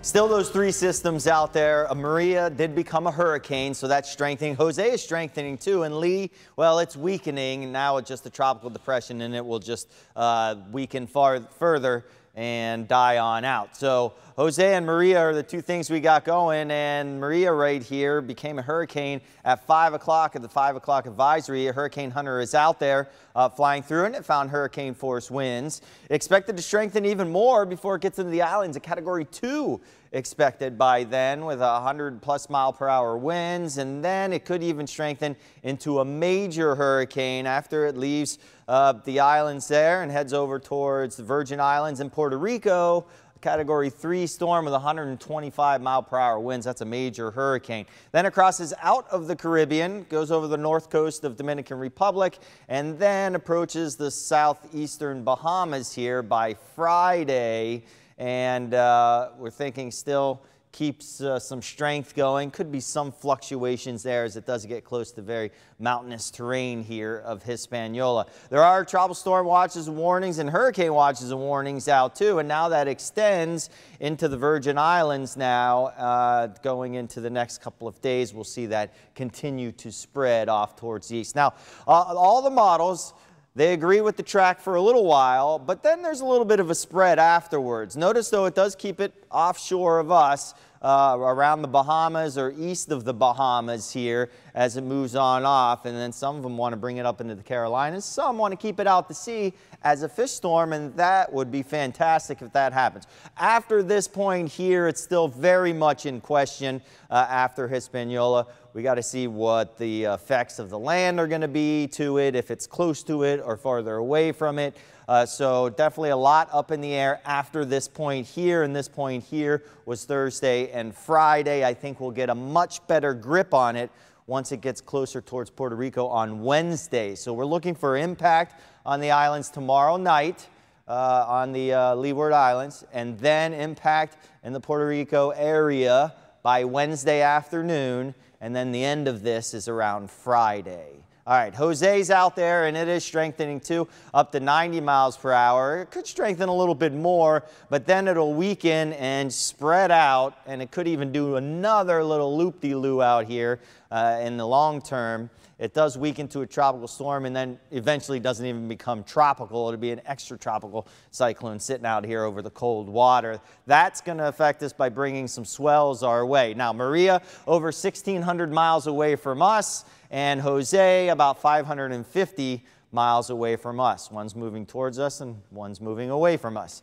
Still those three systems out there. Maria did become a hurricane, so that's strengthening. Jose is strengthening too, and Lee, well, it's weakening. Now it's just a tropical depression, and it will just weaken further and die on out. So Jose and Maria are the two things we got going, and Maria right here became a hurricane at 5 o'clock at the 5 o'clock advisory. A hurricane hunter is out there flying through, and it found hurricane force winds. Expected to strengthen even more before it gets into the islands. A Category 2 expected by then with 100+ mile-per-hour winds, and then it could even strengthen into a major hurricane after it leaves the islands there and heads over towards the Virgin Islands and Puerto Rico. Category 3 storm with 125 mile-per-hour winds. That's a major hurricane. Then it crosses out of the Caribbean, goes over the north coast of Dominican Republic, and then approaches the southeastern Bahamas here by Friday. And we're thinking still keeps some strength going. Could be some fluctuations there as it does get close to very mountainous terrain here of Hispaniola. There are tropical storm watches and warnings and hurricane watches and warnings out too, and now that extends into the Virgin Islands now. Going into the next couple of days, we'll see that continue to spread off towards the east. Now, all the models, they agree with the track for a little while, but then there's a little bit of a spread afterwards. Notice, though, it does keep it offshore of us, around the Bahamas or east of the Bahamas here as it moves on off. And then some of them want to bring it up into the Carolinas. Some want to keep it out to sea as a fish storm, and that would be fantastic if that happens. After this point here, it's still very much in question after Hispaniola. We got to see what the effects of the land are going to be to it, if it's close to it or farther away from it. So definitely a lot up in the air after this point here, and this point here was Thursday and Friday. I think we'll get a much better grip on it once it gets closer towards Puerto Rico on Wednesday. So we're looking for impact on the islands tomorrow night on the Leeward Islands, and then impact in the Puerto Rico area by Wednesday afternoon, and then the end of this is around Friday. All right, Jose's out there, and it is strengthening too, up to 90 miles per hour. It could strengthen a little bit more, but then it'll weaken and spread out, and it could even do another little loop-de-loo out here in the long term. It does weaken to a tropical storm, and then eventually doesn't even become tropical. It'll be an extratropical cyclone sitting out here over the cold water. That's going to affect us by bringing some swells our way. Now, Maria, over 1,600 miles away from us, and Jose, about 550 miles away from us. One's moving towards us, and one's moving away from us.